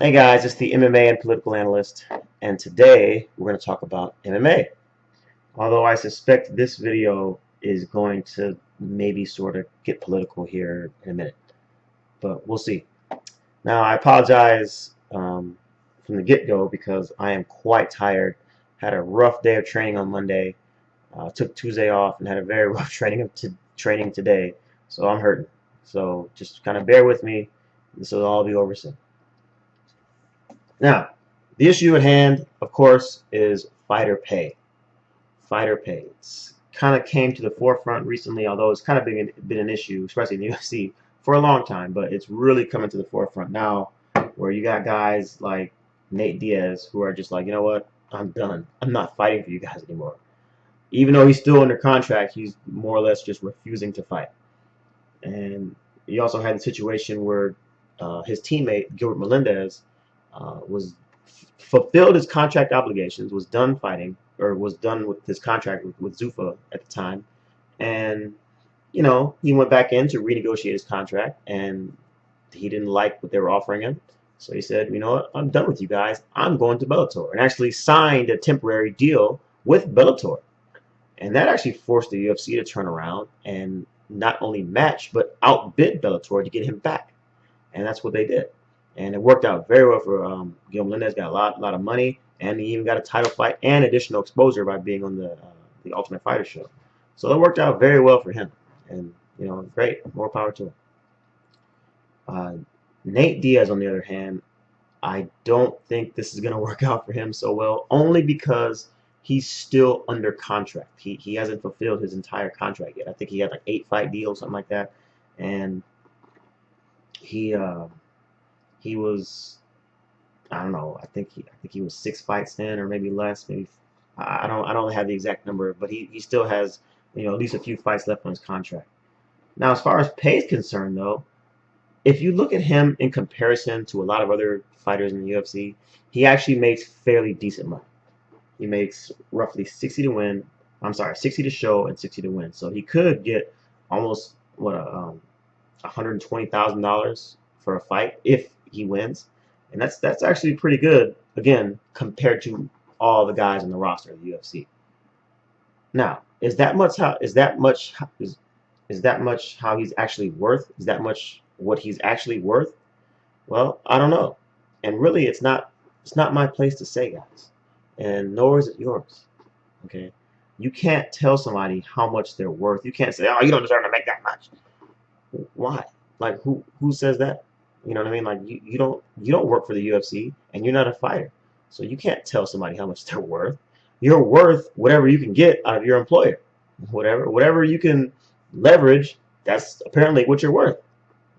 Hey guys, it's the MMA and political analyst, and today we're going to talk about MMA. Although I suspect this video is going to maybe sort of get political here in a minute, but we'll see. Now, I apologize from the get-go because I am quite tired. Had a rough day of training on Monday, took Tuesday off, and had a very rough training today, so I'm hurting. So just kind of bear with me. This will all be over soon. Now, the issue at hand, of course, is fighter pay. Fighter pay. It's kind of came to the forefront recently, although it's kind of been an issue, especially in the UFC, for a long time. But it's really coming to the forefront now, where you got guys like Nate Diaz who are just like, you know what, I'm done. I'm not fighting for you guys anymore. Even though he's still under contract, he's more or less just refusing to fight. And you also had the situation where his teammate Gilbert Melendez was fulfilled his contract obligations, was done fighting, or was done with his contract with Zuffa at the time, and he went back in to renegotiate his contract, and he didn't like what they were offering him, so he said, you know what, I'm done with you guys. I'm going to Bellator, and actually signed a temporary deal with Bellator, and that actually forced the UFC to turn around and not only match but outbid Bellator to get him back, and that's what they did. And it worked out very well for Gil Melendez. Got a lot of money, and he even got a title fight and additional exposure by being on the Ultimate Fighter show. So it worked out very well for him, and great, more power to him. Uh, Nate Diaz, on the other hand, I don't think this is going to work out for him so well, only because he's still under contract. He hasn't fulfilled his entire contract yet. I think he had like 8-fight deal, something like that, and he. He was, I don't know, I think he was 6 fights in, or maybe less, maybe I don't have the exact number, but he still has at least a few fights left on his contract. Now, as far as pay is concerned, though, if you look at him in comparison to a lot of other fighters in the UFC, he actually makes fairly decent money. He makes roughly 60 to win. I'm sorry, 60 to show and 60 to win. So he could get almost what $120,000 for a fight if he wins, and that's actually pretty good again compared to all the guys in the roster of the UFC. Now, is that much how he's actually worth? Is that much what he's actually worth? Well, I don't know, and really, it's not my place to say, guys, and nor is it yours. Okay, you can't tell somebody how much they're worth. You can't say, oh, you don't deserve to make that much. Why? Like who says that? You know what I mean? Like you don't work for the UFC and you're not a fighter. So you can't tell somebody how much they're worth. You're worth whatever you can get out of your employer. Whatever you can leverage, that's apparently what you're worth.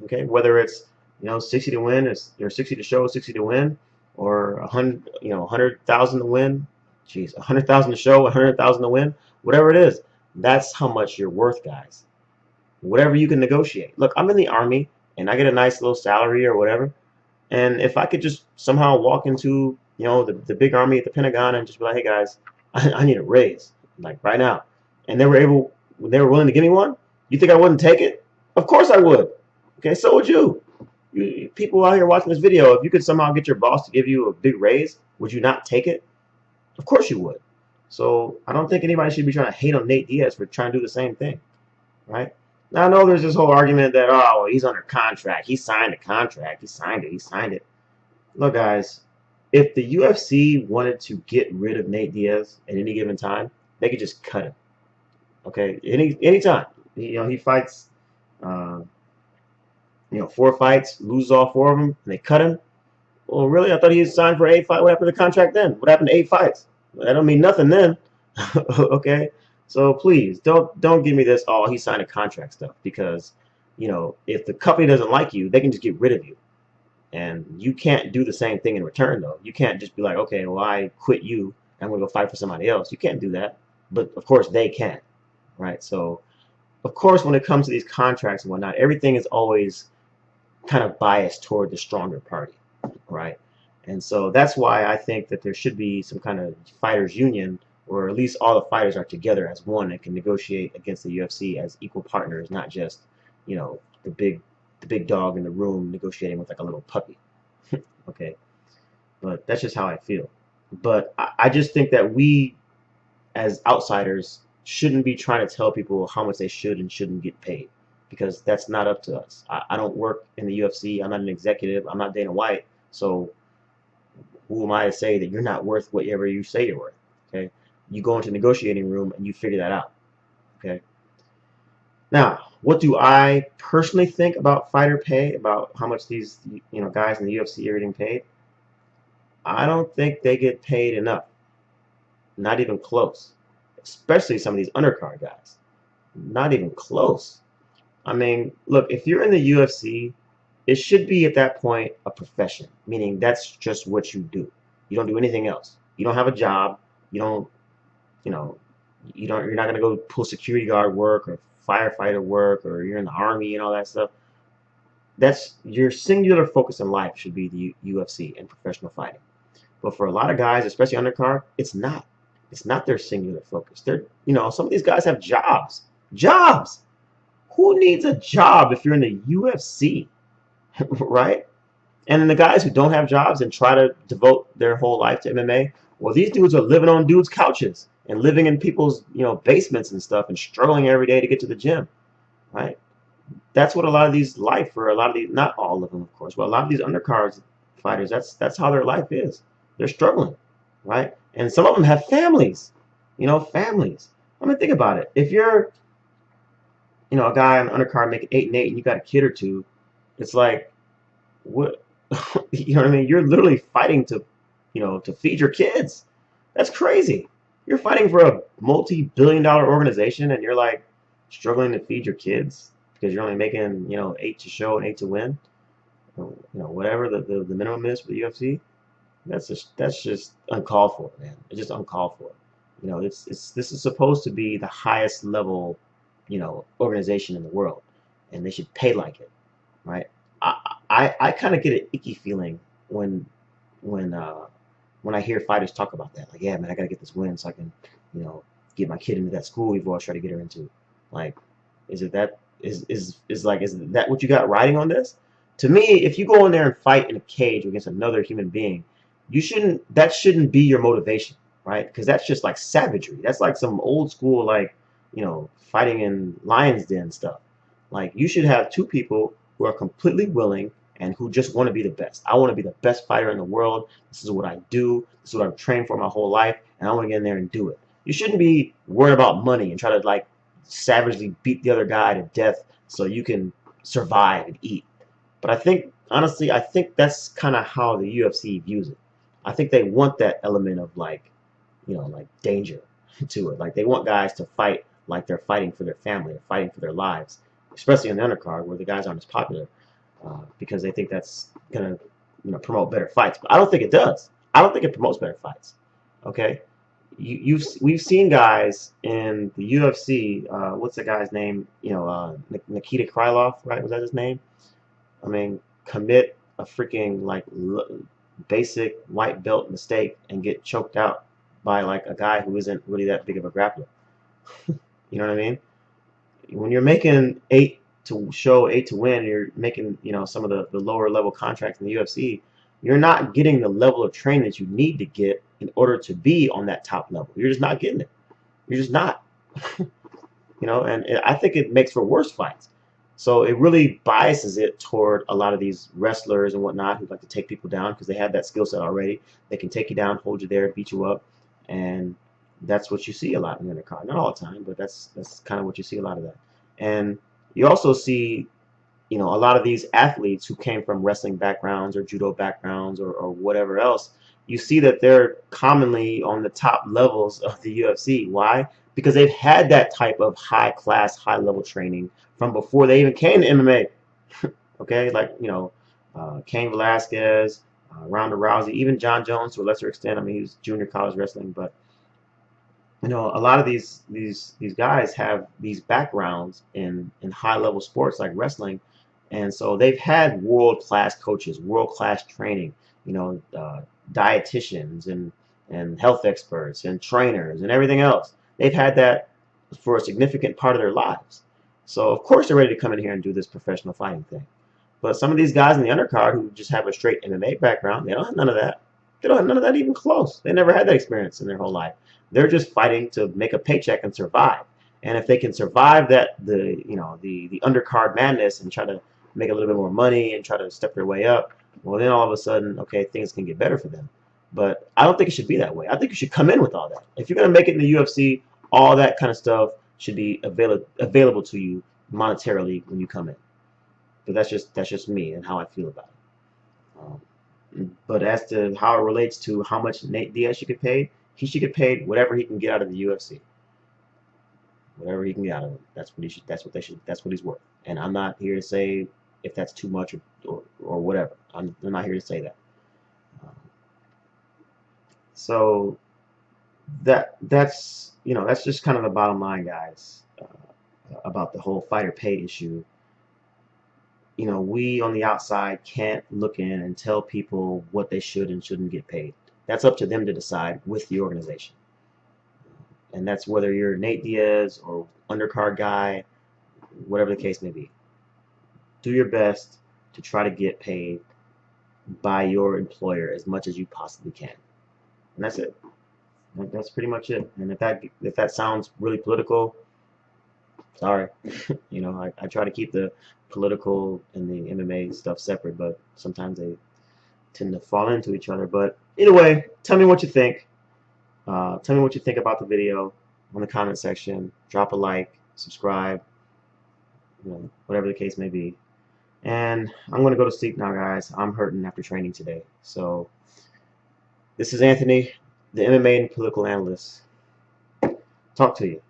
Okay? Whether it's 60 to win, or 60 to show, 60 to win, or 100,000 to win. Jeez, 100,000 to show, 100,000 to win, whatever it is, that's how much you're worth, guys. Whatever you can negotiate. Look, I'm in the Army and I get a nice little salary or whatever. And if I could just somehow walk into, the big Army at the Pentagon and just be like, hey guys, I need a raise, like right now. And they were willing to give me one, you think I wouldn't take it? Of course I would. Okay, so would you. People out here watching this video, if you could somehow get your boss to give you a big raise, would you not take it? Of course you would. So I don't think anybody should be trying to hate on Nate Diaz for trying to do the same thing, right? Now, I know there's this whole argument that, oh, well, he's under contract. He signed a contract. He signed it. He signed it. Look, guys, if the UFC wanted to get rid of Nate Diaz at any given time, they could just cut him. Okay, any time. He fights, 4 fights, loses all 4 of them, and they cut him. Well, really, I thought he was signed for 8 fights. What happened to the contract then? What happened to 8 fights? That don't mean nothing then. Okay. So please don't give me this, oh, he signed a contract stuff, because if the company doesn't like you, they can just get rid of you. And you can't do the same thing in return, though. You can't just be like, okay, well, I quit you, I'm going to go fight for somebody else. You can't do that. But of course they can, right? So of course when it comes to these contracts and whatnot, everything is always kind of biased toward the stronger party, right? And so that's why I think that there should be some kind of fighters union, or at least all the fighters are together as one and can negotiate against the UFC as equal partners, not just, the big dog in the room negotiating with like a little puppy. Okay. But that's just how I feel. But I just think that we, as outsiders, shouldn't be trying to tell people how much they should and shouldn't get paid, because that's not up to us. I don't work in the UFC. I'm not an executive. I'm not Dana White. So who am I to say that you're not worth whatever you say you're worth? Okay, you go into the negotiating room and you figure that out. Okay. Now, what do I personally think about fighter pay? About how much these guys in the UFC are getting paid? I don't think they get paid enough. Not even close. Especially some of these undercard guys. Not even close. I mean, look, if you're in the UFC, it should be at that point a profession, meaning that's just what you do. You don't do anything else. You don't have a job. You don't, you know, you're not gonna go pull security guard work or firefighter work, or you're in the army and all that stuff. That's your singular focus in life should be the UFC and professional fighting. But for a lot of guys, especially undercard, it's not. It's not their singular focus. Some of these guys have jobs. Jobs. Who needs a job if you're in the UFC, right? And then the guys who don't have jobs and try to devote their whole life to MMA, well, these dudes are living on dudes' couches and living in people's, basements and stuff and struggling every day to get to the gym, right? That's what a lot of these life for a lot of these, not all of them, of course, but a lot of these undercards fighters, that's how their life is. They're struggling, right? And some of them have families, families. I mean, think about it. If you're, a guy on the undercard making 8 and 8 and you got a kid or two, it's like, what? You know what I mean? You're literally fighting to feed your kids. That's crazy. You're fighting for a multi-billion-dollar organization and you're like struggling to feed your kids because you're only making, 8 to show and 8 to win. Whatever the minimum is for the UFC. That's just uncalled for, man. It's just uncalled for. This is supposed to be the highest level, organization in the world, and they should pay like it, right? I kind of get an icky feeling when I hear fighters talk about that. Like, yeah, man, I gotta get this win so I can, get my kid into that school we've always tried to get her into. Like, is that what you got riding on this? To me, if you go in there and fight in a cage against another human being, that shouldn't be your motivation, right? Because that's just like savagery. That's like some old school, like, fighting in lion's den stuff. Like, you should have two people who are completely willing and who just want to be the best. I want to be the best fighter in the world. This is what I do. This is what I've trained for my whole life, and I want to get in there and do it. You shouldn't be worried about money and try to like savagely beat the other guy to death so you can survive and eat. But honestly, I think that's kind of how the UFC views it. I think they want that element of like danger to it. Like, they want guys to fight like they're fighting for their family, or fighting for their lives, especially in the undercard where the guys aren't as popular, because they think that's gonna promote better fights. But I don't think it does. I don't think it promotes better fights. Okay, we've seen guys in the UFC. What's the guy's name? Nikita Krylov, right? Was that his name? I mean, commit a freaking like basic white belt mistake and get choked out by like a guy who isn't really that big of a grappler. You know what I mean? When you're making 8 to show, 8 to win, you're making some of the lower level contracts in the UFC. You're not getting the level of training that you need to get in order to be on that top level. You're just not getting it. You're just not. And I think it makes for worse fights. So it really biases it toward a lot of these wrestlers and whatnot who like to take people down because they have that skill set already. They can take you down, hold you there, beat you up, and that's what you see a lot in the undercard. Not all the time, but that's kind of what you see a lot of that. And you also see, a lot of these athletes who came from wrestling backgrounds or judo backgrounds or whatever else. You see that they're commonly on the top levels of the UFC. Why? Because they've had that type of high class, high level training from before they even came to MMA. Okay, like Cain Velasquez, Ronda Rousey, even John Jones to a lesser extent. I mean, he was junior college wrestling, but a lot of these guys have these backgrounds in high level sports like wrestling, and so they've had world class coaches, world class training, dietitians and health experts and trainers and everything else. They've had that for a significant part of their lives. So of course they're ready to come in here and do this professional fighting thing. But some of these guys in the undercard who just have a straight MMA background, they don't have none of that. They don't have none of that even close. They never had that experience in their whole life. They're just fighting to make a paycheck and survive. And if they can survive that, the undercard madness and try to make a little bit more money and try to step their way up, well, then all of a sudden, okay, things can get better for them. But I don't think it should be that way. I think you should come in with all that. If you're going to make it in the UFC, all that kind of stuff should be available to you monetarily when you come in. But that's just me and how I feel about it. But as to how it relates to how much Nate Diaz should get paid, he should get paid whatever he can get out of the UFC. Whatever he can get out of it, that's what he should. That's what he's worth. And I'm not here to say if that's too much or whatever. I'm not here to say that. So that's just kind of the bottom line, guys, about the whole fighter pay issue. We on the outside can't look in and tell people what they should and shouldn't get paid. That's up to them to decide with the organization. And that's whether you're Nate Diaz or undercard guy, whatever the case may be. Do your best to try to get paid by your employer as much as you possibly can. And that's it. That's pretty much it. And if that sounds really political, sorry. I try to keep the political and the MMA stuff separate, but sometimes they tend to fall into each other. But either way, tell me what you think. Tell me what you think about the video in the comment section. Drop a like, subscribe, whatever the case may be. And I'm going to go to sleep now, guys. I'm hurting after training today. So this is Anthony, the MMA and political analyst. Talk to you.